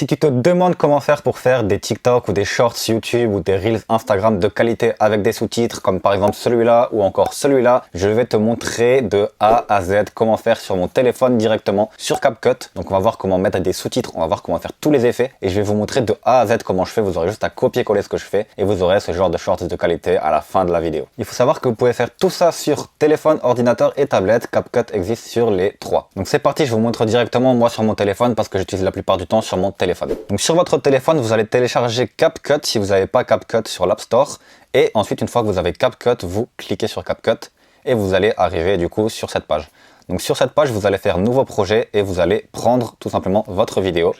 Si tu te demandes comment faire pour faire des TikTok ou des Shorts YouTube ou des Reels Instagram de qualité avec des sous-titres comme par exemple celui-là ou encore celui-là, je vais te montrer de A à Z comment faire sur mon téléphone directement sur CapCut. Donc on va voir comment mettre des sous-titres, on va voir comment faire tous les effets et je vais vous montrer de A à Z comment je fais. Vous aurez juste à copier-coller ce que je fais et vous aurez ce genre de Shorts de qualité à la fin de la vidéo. Il faut savoir que vous pouvez faire tout ça sur téléphone, ordinateur et tablette. CapCut existe sur les trois. Donc c'est parti, je vous montre directement moi sur mon téléphone parce que j'utilise la plupart du temps sur mon téléphone. Donc sur votre téléphone, vous allez télécharger CapCut si vous n'avez pas CapCut sur l'App Store. Et ensuite, une fois que vous avez CapCut, vous cliquez sur CapCut et vous allez arriver du coup sur cette page. Donc sur cette page, vous allez faire nouveau projet et vous allez prendre tout simplement votre vidéo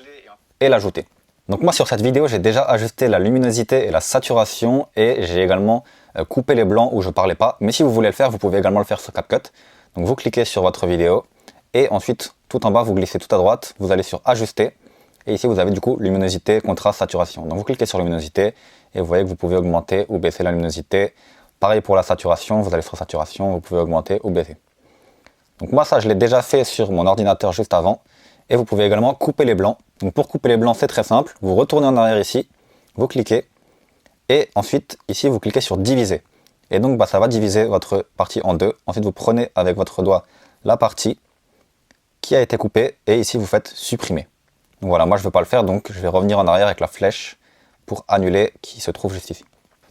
et l'ajouter. Donc moi sur cette vidéo, j'ai déjà ajusté la luminosité et la saturation et j'ai également coupé les blancs où je parlais pas. Mais si vous voulez le faire, vous pouvez également le faire sur CapCut. Donc vous cliquez sur votre vidéo et ensuite tout en bas, vous glissez tout à droite, vous allez sur ajuster. Et ici, vous avez du coup luminosité, contraste, saturation. Donc vous cliquez sur luminosité et vous voyez que vous pouvez augmenter ou baisser la luminosité. Pareil pour la saturation, vous allez sur saturation, vous pouvez augmenter ou baisser. Donc moi, ça, je l'ai déjà fait sur mon ordinateur juste avant. Et vous pouvez également couper les blancs. Donc pour couper les blancs, c'est très simple. Vous retournez en arrière ici, vous cliquez. Et ensuite, ici, vous cliquez sur diviser. Et donc, ça va diviser votre partie en deux. Ensuite, vous prenez avec votre doigt la partie qui a été coupée. Et ici, vous faites supprimer. Donc voilà, moi je ne veux pas le faire, donc je vais revenir en arrière avec la flèche pour annuler qui se trouve juste ici.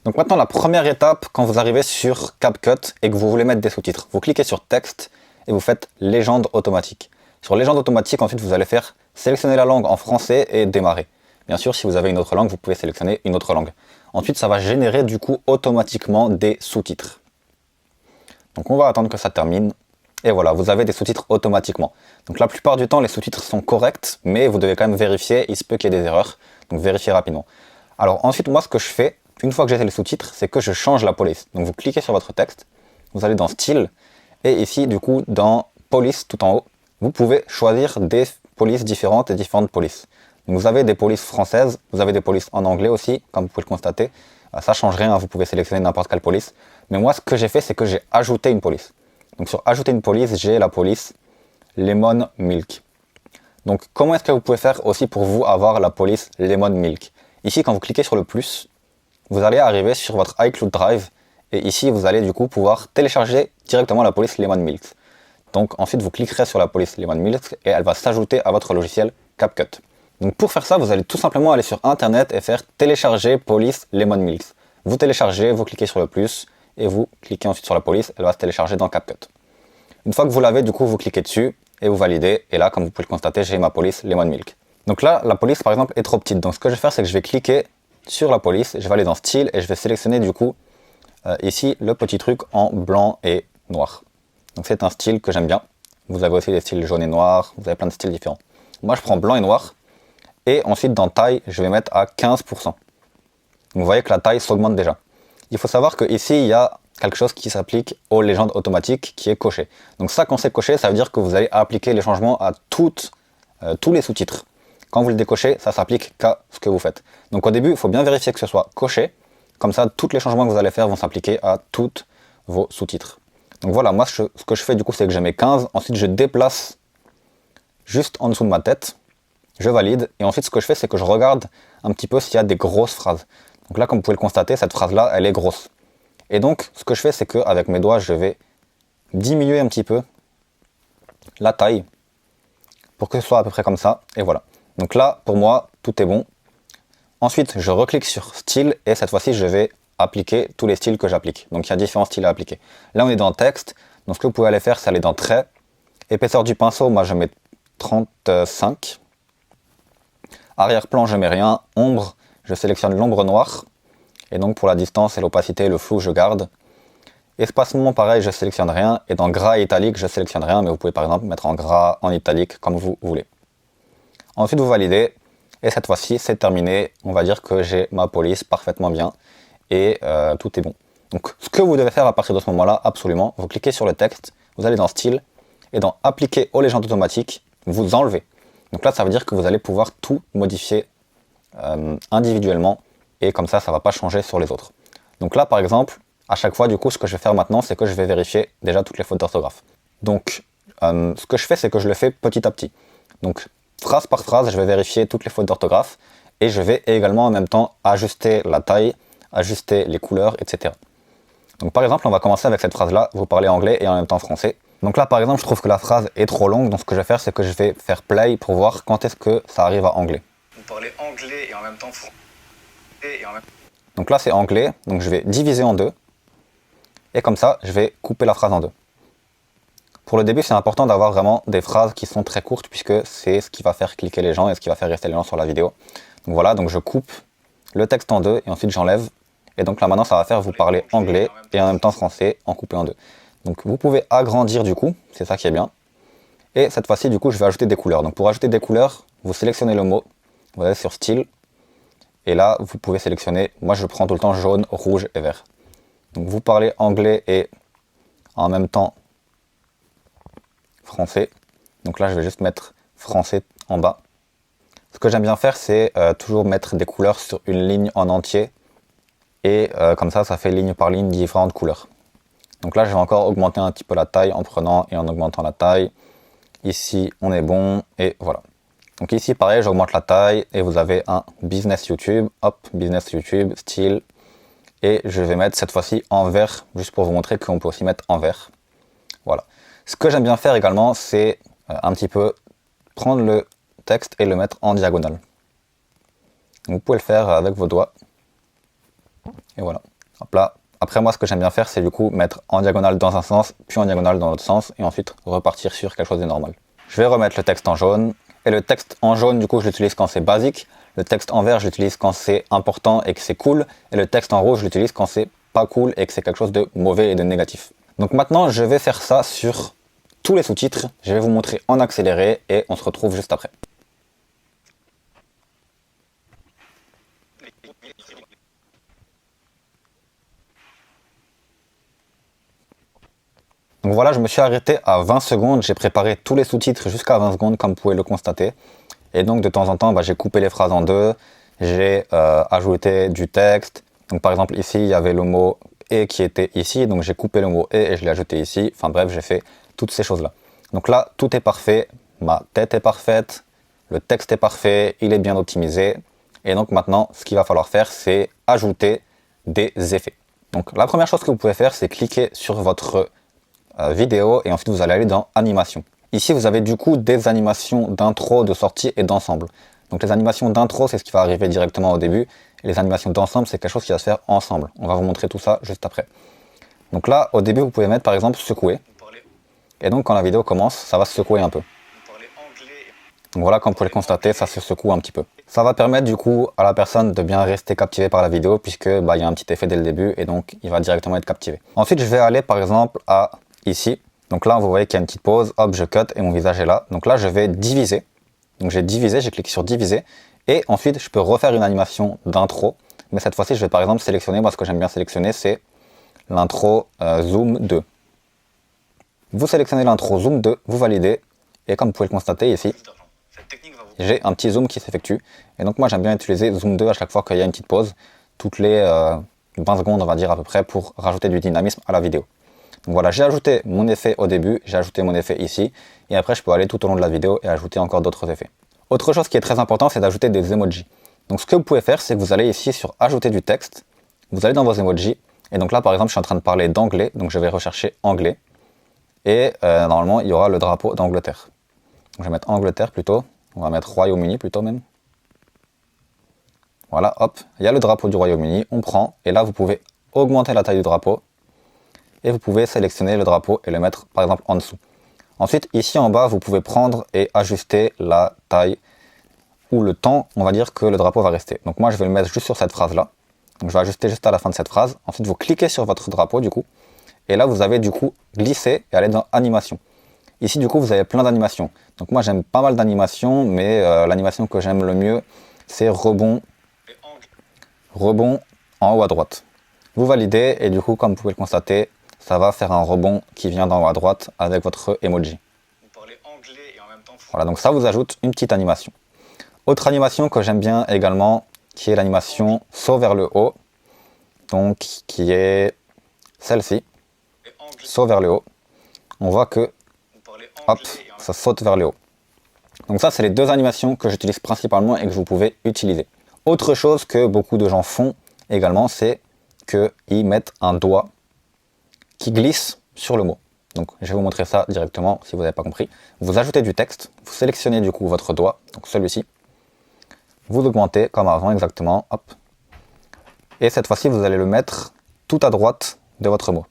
Donc maintenant, la première étape, quand vous arrivez sur CapCut et que vous voulez mettre des sous-titres, vous cliquez sur texte et vous faites légende automatique. Sur légende automatique, ensuite vous allez faire sélectionner la langue en français et démarrer. Bien sûr, si vous avez une autre langue, vous pouvez sélectionner une autre langue. Ensuite, ça va générer du coup automatiquement des sous-titres. Donc on va attendre que ça termine. Et voilà, vous avez des sous-titres automatiquement. Donc la plupart du temps, les sous-titres sont corrects, mais vous devez quand même vérifier, il se peut qu'il y ait des erreurs. Donc vérifiez rapidement. Alors ensuite, moi ce que je fais, une fois que j'ai les sous-titres, c'est que je change la police. Donc vous cliquez sur votre texte, vous allez dans Style, et ici du coup dans Police tout en haut, vous pouvez choisir des polices différentes et différentes polices. Donc, vous avez des polices françaises, vous avez des polices en anglais aussi, comme vous pouvez le constater. Ça change rien, vous pouvez sélectionner n'importe quelle police. Mais moi ce que j'ai fait, c'est que j'ai ajouté une police. Donc sur ajouter une police, j'ai la police Lemon Milk. Donc comment est-ce que vous pouvez faire aussi pour vous avoir la police Lemon Milk? Ici, quand vous cliquez sur le plus, vous allez arriver sur votre iCloud Drive et ici vous allez du coup pouvoir télécharger directement la police Lemon Milk. Donc ensuite vous cliquerez sur la police Lemon Milk et elle va s'ajouter à votre logiciel CapCut. Donc pour faire ça, vous allez tout simplement aller sur internet et faire télécharger police Lemon Milk. Vous téléchargez, vous cliquez sur le plus et vous cliquez ensuite sur la police, elle va se télécharger dans CapCut. Une fois que vous l'avez, du coup, vous cliquez dessus et vous validez. Et là, comme vous pouvez le constater, j'ai ma police Lemon Milk. Donc là, la police, par exemple, est trop petite. Donc ce que je vais faire, c'est que je vais cliquer sur la police, je vais aller dans Style et je vais sélectionner du coup ici le petit truc en blanc et noir. Donc c'est un style que j'aime bien. Vous avez aussi des styles jaune et noir, vous avez plein de styles différents. Moi, je prends blanc et noir. Et ensuite, dans taille, je vais mettre à 15%. Donc vous voyez que la taille s'augmente déjà. Il faut savoir qu'ici, il y a quelque chose qui s'applique aux légendes automatiques qui est coché. Donc ça, quand c'est coché, ça veut dire que vous allez appliquer les changements à tous les sous-titres. Quand vous le décochez, ça s'applique qu'à ce que vous faites. Donc au début, il faut bien vérifier que ce soit coché. Comme ça, tous les changements que vous allez faire vont s'appliquer à tous vos sous-titres. Donc voilà, moi, ce que je fais du coup, c'est que je mets 15. Ensuite, je déplace juste en dessous de ma tête. Je valide. Et ensuite, ce que je fais, c'est que je regarde un petit peu s'il y a des grosses phrases. Donc là, comme vous pouvez le constater, cette phrase-là, elle est grosse. Et donc, ce que je fais, c'est qu'avec mes doigts, je vais diminuer un petit peu la taille pour que ce soit à peu près comme ça. Et voilà. Donc là, pour moi, tout est bon. Ensuite, je reclique sur style et cette fois-ci, je vais appliquer tous les styles que j'applique. Donc, il y a différents styles à appliquer. Là, on est dans texte. Donc, ce que vous pouvez aller faire, c'est aller dans trait. Épaisseur du pinceau, moi, je mets 35. Arrière-plan, je mets rien. Ombre, je sélectionne l'ombre noire. Et donc pour la distance et l'opacité et le flou, je garde. Espacement, pareil, je sélectionne rien. Et dans gras et italique, je sélectionne rien. Mais vous pouvez par exemple mettre en gras, en italique, comme vous voulez. Ensuite, vous validez. Et cette fois-ci, c'est terminé. On va dire que j'ai ma police parfaitement bien. Et tout est bon. Donc ce que vous devez faire à partir de ce moment-là, absolument, vous cliquez sur le texte. Vous allez dans Style. Et dans Appliquer aux légendes automatiques, vous enlevez. Donc là, ça veut dire que vous allez pouvoir tout modifier individuellement. Et comme ça, ça ne va pas changer sur les autres. Donc là, par exemple, à chaque fois, du coup, ce que je vais faire maintenant, c'est que je vais vérifier déjà toutes les fautes d'orthographe. Donc, ce que je fais, c'est que je le fais petit à petit. Donc, phrase par phrase, je vais vérifier toutes les fautes d'orthographe et je vais également en même temps ajuster la taille, ajuster les couleurs, etc. Donc par exemple, on va commencer avec cette phrase-là, vous parlez anglais et en même temps français. Donc là, par exemple, je trouve que la phrase est trop longue, donc ce que je vais faire, c'est que je vais faire play pour voir quand est-ce que ça arrive à anglais. Vous parlez anglais et en même temps français. Donc là, c'est anglais, donc je vais diviser en deux. Et comme ça, je vais couper la phrase en deux. Pour le début, c'est important d'avoir vraiment des phrases qui sont très courtes, puisque c'est ce qui va faire cliquer les gens et ce qui va faire rester les gens sur la vidéo. Donc voilà, donc je coupe le texte en deux et ensuite j'enlève. Et donc là maintenant, ça va faire vous parler anglais et en même temps français en coupé en deux. Donc vous pouvez agrandir du coup, c'est ça qui est bien. Et cette fois-ci, du coup, je vais ajouter des couleurs. Donc pour ajouter des couleurs, vous sélectionnez le mot, vous allez sur style. Et là, vous pouvez sélectionner, moi je prends tout le temps jaune, rouge et vert. Donc vous parlez anglais et en même temps français. Donc là, je vais juste mettre français en bas. Ce que j'aime bien faire, c'est toujours mettre des couleurs sur une ligne en entier. Et comme ça fait ligne par ligne différentes couleurs. Donc là, je vais encore augmenter un petit peu la taille en prenant et en augmentant la taille. Ici, on est bon et voilà. Donc ici, pareil, j'augmente la taille et vous avez un business YouTube. Hop, business YouTube, style. Et je vais mettre cette fois-ci en vert, juste pour vous montrer qu'on peut aussi mettre en vert. Voilà. Ce que j'aime bien faire également, c'est un petit peu prendre le texte et le mettre en diagonale. Vous pouvez le faire avec vos doigts. Et voilà. Hop là. Après moi, ce que j'aime bien faire, c'est du coup mettre en diagonale dans un sens, puis en diagonale dans l'autre sens, et ensuite repartir sur quelque chose de normal. Je vais remettre le texte en jaune. Et le texte en jaune, du coup, je l'utilise quand c'est basique. Le texte en vert, je l'utilise quand c'est important et que c'est cool. Et le texte en rouge, je l'utilise quand c'est pas cool et que c'est quelque chose de mauvais et de négatif. Donc maintenant, je vais faire ça sur tous les sous-titres. Je vais vous montrer en accéléré et on se retrouve juste après. Donc voilà, je me suis arrêté à 20 secondes. J'ai préparé tous les sous-titres jusqu'à 20 secondes, comme vous pouvez le constater. Et donc de temps en temps, j'ai coupé les phrases en deux. J'ai ajouté du texte. Donc par exemple ici, il y avait le mot « et » qui était ici. Donc j'ai coupé le mot « et » je l'ai ajouté ici. Enfin bref, j'ai fait toutes ces choses-là. Donc là, tout est parfait. Ma tête est parfaite. Le texte est parfait. Il est bien optimisé. Et donc maintenant, ce qu'il va falloir faire, c'est ajouter des effets. Donc la première chose que vous pouvez faire, c'est cliquer sur votre vidéo et ensuite vous allez aller dans animation. Ici vous avez du coup des animations d'intro, de sortie et d'ensemble. Donc les animations d'intro, c'est ce qui va arriver directement au début, et les animations d'ensemble, c'est quelque chose qui va se faire ensemble. On va vous montrer tout ça juste après. Donc là, au début, vous pouvez mettre par exemple secouer. Et donc quand la vidéo commence, ça va se secouer un peu. Donc voilà, comme vous pouvez le constater, ça se secoue un petit peu. Ça va permettre du coup à la personne de bien rester captivée par la vidéo, puisque il y a un petit effet dès le début, et donc il va directement être captivé. Ensuite, je vais aller par exemple à ici. Donc là, vous voyez qu'il y a une petite pause, hop, je cut et mon visage est là. Donc là, je vais diviser. Donc j'ai divisé, j'ai cliqué sur diviser. Et ensuite, je peux refaire une animation d'intro. Mais cette fois-ci, je vais par exemple sélectionner, moi ce que j'aime bien sélectionner, c'est l'intro Zoom 2. Vous sélectionnez l'intro Zoom 2, vous validez. Et comme vous pouvez le constater ici, j'ai un petit zoom qui s'effectue. Et donc moi, j'aime bien utiliser Zoom 2 à chaque fois qu'il y a une petite pause. Toutes les 20 secondes, on va dire à peu près, pour rajouter du dynamisme à la vidéo. Donc voilà, j'ai ajouté mon effet au début, j'ai ajouté mon effet ici, et après je peux aller tout au long de la vidéo et ajouter encore d'autres effets. Autre chose qui est très important, c'est d'ajouter des emojis. Donc ce que vous pouvez faire, c'est que vous allez ici sur ajouter du texte, vous allez dans vos emojis, et donc là par exemple je suis en train de parler d'anglais, donc je vais rechercher anglais, et normalement il y aura le drapeau d'Angleterre. Donc je vais mettre Angleterre plutôt, on va mettre Royaume-Uni plutôt même. Voilà, hop, il y a le drapeau du Royaume-Uni, on prend, et là vous pouvez augmenter la taille du drapeau, et vous pouvez sélectionner le drapeau et le mettre par exemple en dessous. Ensuite, ici en bas, vous pouvez prendre et ajuster la taille ou le temps, on va dire, que le drapeau va rester. Donc moi, je vais le mettre juste sur cette phrase-là. Donc je vais ajuster juste à la fin de cette phrase. Ensuite, vous cliquez sur votre drapeau du coup. Et là, vous avez du coup glissé et aller dans animation. Ici, du coup, vous avez plein d'animations. Donc moi, j'aime pas mal d'animations, mais l'animation que j'aime le mieux, c'est rebond en haut à droite. Vous validez et du coup, comme vous pouvez le constater, ça va faire un rebond qui vient d'en haut à droite avec votre emoji. Vous parlez anglais et en même temps français. Voilà, donc ça vous ajoute une petite animation. Autre animation que j'aime bien également, qui est l'animation saut vers le haut. Donc, qui est celle-ci. Saut vers le haut. On voit que, hop, ça saute vers le haut. Donc ça, c'est les deux animations que j'utilise principalement et que vous pouvez utiliser. Autre chose que beaucoup de gens font également, c'est qu'ils mettent un doigt qui glisse sur le mot. Donc je vais vous montrer ça directement si vous n'avez pas compris. Vous ajoutez du texte, vous sélectionnez du coup votre doigt, donc celui-ci. Vous augmentez comme avant exactement, hop. Et cette fois-ci, vous allez le mettre tout à droite de votre mot.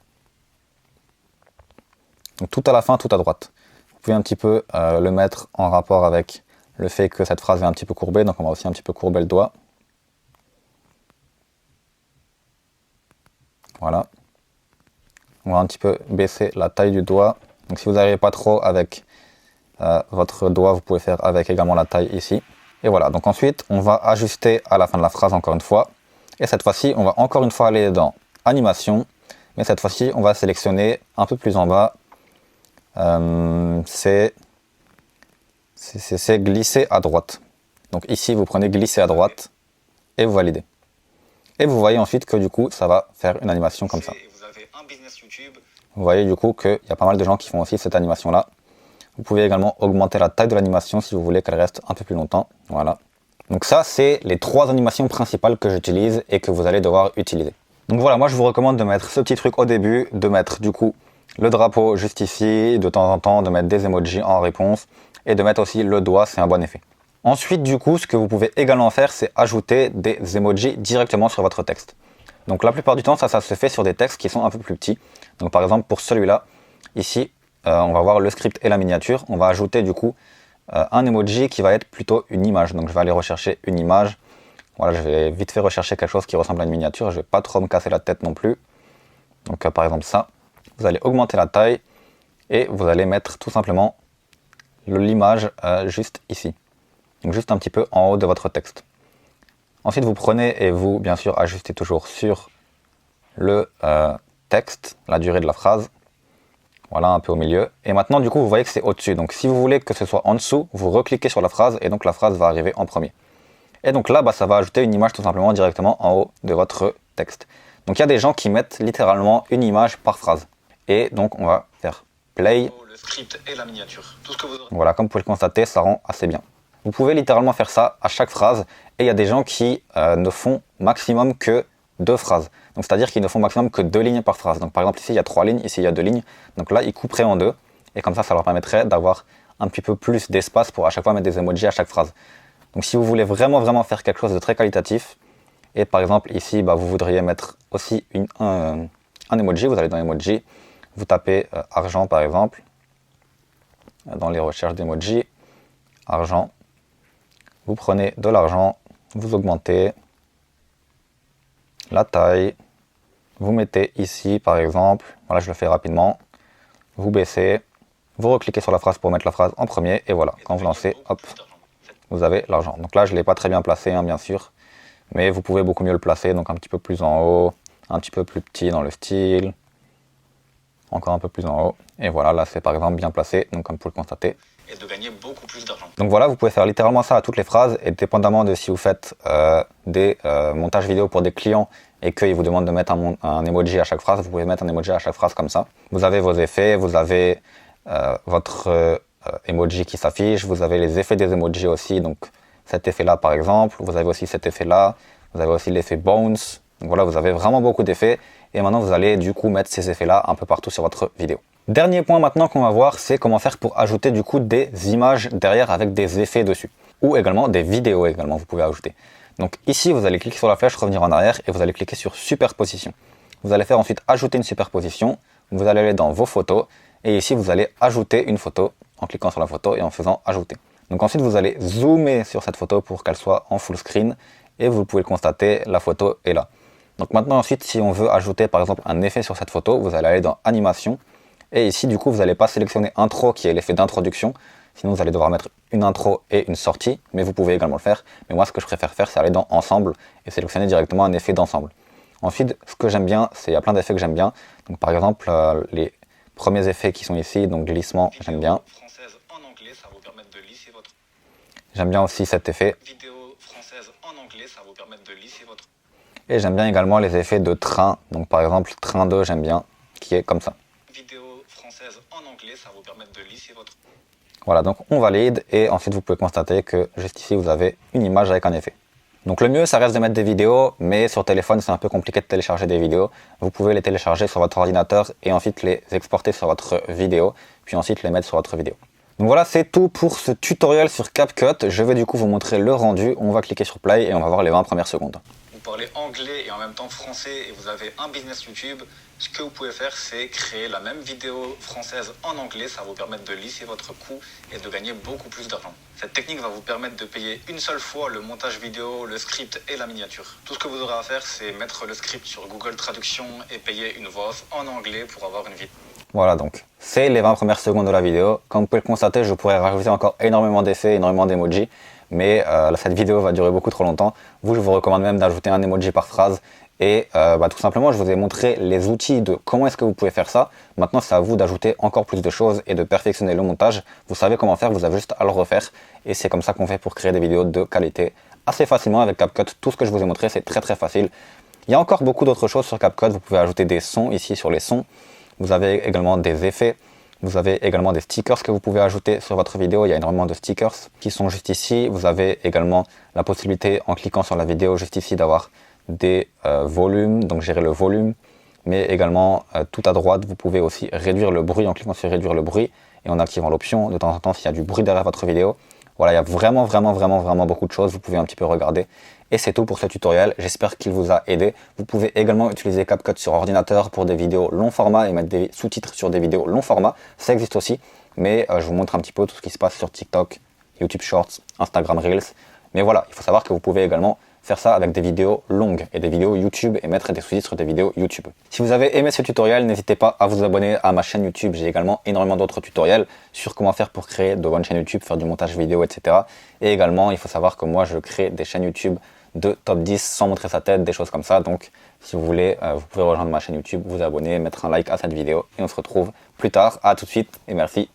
Donc tout à la fin, tout à droite. Vous pouvez un petit peu le mettre en rapport avec le fait que cette phrase est un petit peu courbée, donc on va aussi un petit peu courber le doigt. Voilà. On va un petit peu baisser la taille du doigt. Donc si vous n'arrivez pas trop avec votre doigt, vous pouvez faire avec également la taille ici. Et voilà, donc ensuite, on va ajuster à la fin de la phrase encore une fois. Et cette fois-ci, on va encore une fois aller dans Animation. Mais cette fois-ci, on va sélectionner un peu plus en bas. C'est glisser à droite. Donc ici, vous prenez glisser à droite et vous validez. Et vous voyez ensuite que du coup, ça va faire une animation comme ça. Vous avez un business YouTube. Vous voyez du coup qu'il y a pas mal de gens qui font aussi cette animation-là. Vous pouvez également augmenter la taille de l'animation si vous voulez qu'elle reste un peu plus longtemps. Voilà. Donc ça, c'est les 3 animations principales que j'utilise et que vous allez devoir utiliser. Donc voilà, moi je vous recommande de mettre ce petit truc au début, de mettre du coup le drapeau juste ici, de temps en temps de mettre des emojis en réponse et de mettre aussi le doigt, c'est un bon effet. Ensuite du coup, ce que vous pouvez également faire, c'est ajouter des emojis directement sur votre texte. Donc la plupart du temps, ça se fait sur des textes qui sont un peu plus petits. Donc par exemple pour celui-là, ici, on va voir le script et la miniature. On va ajouter du coup un emoji qui va être plutôt une image. Donc je vais aller rechercher une image. Voilà, je vais vite fait rechercher quelque chose qui ressemble à une miniature. Je ne vais pas trop me casser la tête non plus. Donc par exemple ça. Vous allez augmenter la taille et vous allez mettre tout simplement l'image juste ici. Donc juste un petit peu en haut de votre texte. Ensuite vous prenez et vous bien sûr ajustez toujours sur le texte, la durée de la phrase. Voilà, un peu au milieu. Et maintenant, du coup, vous voyez que c'est au-dessus. Donc, si vous voulez que ce soit en dessous, vous recliquez sur la phrase et donc la phrase va arriver en premier. Et donc là, ça va ajouter une image tout simplement directement en haut de votre texte. Donc, il y a des gens qui mettent littéralement une image par phrase. Et donc, on va faire play. Le script et la miniature. Tout ce que vous aurez. Voilà, comme vous pouvez le constater, ça rend assez bien. Vous pouvez littéralement faire ça à chaque phrase. Et il y a des gens qui ne font maximum que 2 phrases. Donc c'est-à-dire qu'ils ne font maximum que 2 lignes par phrase. Donc par exemple ici il y a 3 lignes, ici il y a 2 lignes. Donc là ils couperaient en 2 et comme ça leur permettrait d'avoir un petit peu plus d'espace pour à chaque fois mettre des emojis à chaque phrase. Donc si vous voulez vraiment faire quelque chose de très qualitatif et par exemple ici vous voudriez mettre aussi un emoji, vous allez dans emoji, vous tapez argent par exemple, dans les recherches d'emoji, argent, vous prenez de l'argent, vous augmentez la taille, vous mettez ici par exemple, voilà je le fais rapidement, vous baissez, vous recliquez sur la phrase pour mettre la phrase en premier et voilà, quand vous lancez, hop, vous avez l'argent. Donc là je ne l'ai pas très bien placé bien sûr, mais vous pouvez beaucoup mieux le placer, donc un petit peu plus en haut, un petit peu plus petit dans le style, encore un peu plus en haut, et voilà là c'est par exemple bien placé, donc comme vous pouvez le constater. Et de gagner beaucoup plus d'argent. Donc voilà, vous pouvez faire littéralement ça à toutes les phrases, et dépendamment de si vous faites des montages vidéo pour des clients et qu'ils vous demandent de mettre un emoji à chaque phrase, vous pouvez mettre un emoji à chaque phrase comme ça. Vous avez vos effets, vous avez votre emoji qui s'affiche, vous avez les effets des emojis aussi, donc cet effet-là par exemple, vous avez aussi cet effet-là, vous avez aussi l'effet bounce, donc voilà, vous avez vraiment beaucoup d'effets, et maintenant vous allez du coup mettre ces effets-là un peu partout sur votre vidéo. Dernier point maintenant qu'on va voir, c'est comment faire pour ajouter du coup des images derrière avec des effets dessus. Ou également des vidéos également, vous pouvez ajouter. Donc ici, vous allez cliquer sur la flèche, revenir en arrière et vous allez cliquer sur superposition. Vous allez faire ensuite ajouter une superposition, vous allez aller dans vos photos et ici vous allez ajouter une photo en cliquant sur la photo et en faisant ajouter. Donc ensuite vous allez zoomer sur cette photo pour qu'elle soit en full screen et vous pouvez le constater, la photo est là. Donc maintenant ensuite si on veut ajouter par exemple un effet sur cette photo, vous allez aller dans animation. Et ici, du coup, vous n'allez pas sélectionner intro qui est l'effet d'introduction. Sinon, vous allez devoir mettre une intro et une sortie. Mais vous pouvez également le faire. Mais moi, ce que je préfère faire, c'est aller dans ensemble et sélectionner directement un effet d'ensemble. Ensuite, ce que j'aime bien, c'est il y a plein d'effets que j'aime bien. Donc, par exemple, les premiers effets qui sont ici, donc glissement, j'aime bien. Française en anglais, ça va vous permettre de lisser votre. J'aime bien aussi cet effet. Vidéo française en anglais, ça va vous permettre de lisser votre. Et j'aime bien également les effets de train. Donc, par exemple, train 2, j'aime bien, qui est comme ça. Vidéo française en anglais, ça va vous permettre de lisser votre. Voilà, donc on valide et ensuite vous pouvez constater que juste ici vous avez une image avec un effet. Donc le mieux ça reste de mettre des vidéos, mais sur téléphone c'est un peu compliqué de télécharger des vidéos. Vous pouvez les télécharger sur votre ordinateur et ensuite les exporter sur votre vidéo, puis ensuite les mettre sur votre vidéo. Donc voilà, c'est tout pour ce tutoriel sur CapCut. Je vais du coup vous montrer le rendu. On va cliquer sur Play et on va voir les 20 premières secondes. Vous parlez anglais et en même temps français et vous avez un business YouTube, ce que vous pouvez faire, c'est créer la même vidéo française en anglais. Ça va vous permettre de lisser votre coût et de gagner beaucoup plus d'argent. Cette technique va vous permettre de payer une seule fois le montage vidéo, le script et la miniature. Tout ce que vous aurez à faire, c'est mettre le script sur Google Traduction et payer une voix off en anglais pour avoir une vidéo. Voilà, donc c'est les 20 premières secondes de la vidéo. Comme vous pouvez le constater, je pourrais rajouter encore énormément d'effets, énormément d'emojis, mais cette vidéo va durer beaucoup trop longtemps. Je vous recommande même d'ajouter un emoji par phrase. Et tout simplement, je vous ai montré les outils de comment est-ce que vous pouvez faire ça. Maintenant, c'est à vous d'ajouter encore plus de choses et de perfectionner le montage. Vous savez comment faire, vous avez juste à le refaire. Et c'est comme ça qu'on fait pour créer des vidéos de qualité assez facilement avec CapCut. Tout ce que je vous ai montré, c'est très très facile. Il y a encore beaucoup d'autres choses sur CapCut. Vous pouvez ajouter des sons ici sur les sons. Vous avez également des effets. Vous avez également des stickers que vous pouvez ajouter sur votre vidéo. Il y a énormément de stickers qui sont juste ici. Vous avez également la possibilité, en cliquant sur la vidéo juste ici, d'avoir des volumes, donc gérer le volume, mais également tout à droite vous pouvez aussi réduire le bruit en cliquant sur réduire le bruit et en activant l'option de temps en temps s'il y a du bruit derrière votre vidéo. Voilà, il y a vraiment beaucoup de choses, vous pouvez un petit peu regarder. Et c'est tout pour ce tutoriel, j'espère qu'il vous a aidé. Vous pouvez également utiliser CapCut sur ordinateur pour des vidéos long format et mettre des sous-titres sur des vidéos long format, ça existe aussi, mais je vous montre un petit peu tout ce qui se passe sur TikTok, YouTube Shorts, Instagram Reels. Mais voilà, il faut savoir que vous pouvez également faire ça avec des vidéos longues et des vidéos YouTube et mettre des sous-titres sur des vidéos YouTube. Si vous avez aimé ce tutoriel, n'hésitez pas à vous abonner à ma chaîne YouTube. J'ai également énormément d'autres tutoriels sur comment faire pour créer de bonnes chaînes YouTube, faire du montage vidéo, etc. Et également, il faut savoir que moi, je crée des chaînes YouTube de top 10 sans montrer sa tête, des choses comme ça. Donc, si vous voulez, vous pouvez rejoindre ma chaîne YouTube, vous abonner, mettre un like à cette vidéo et on se retrouve plus tard. À tout de suite et merci.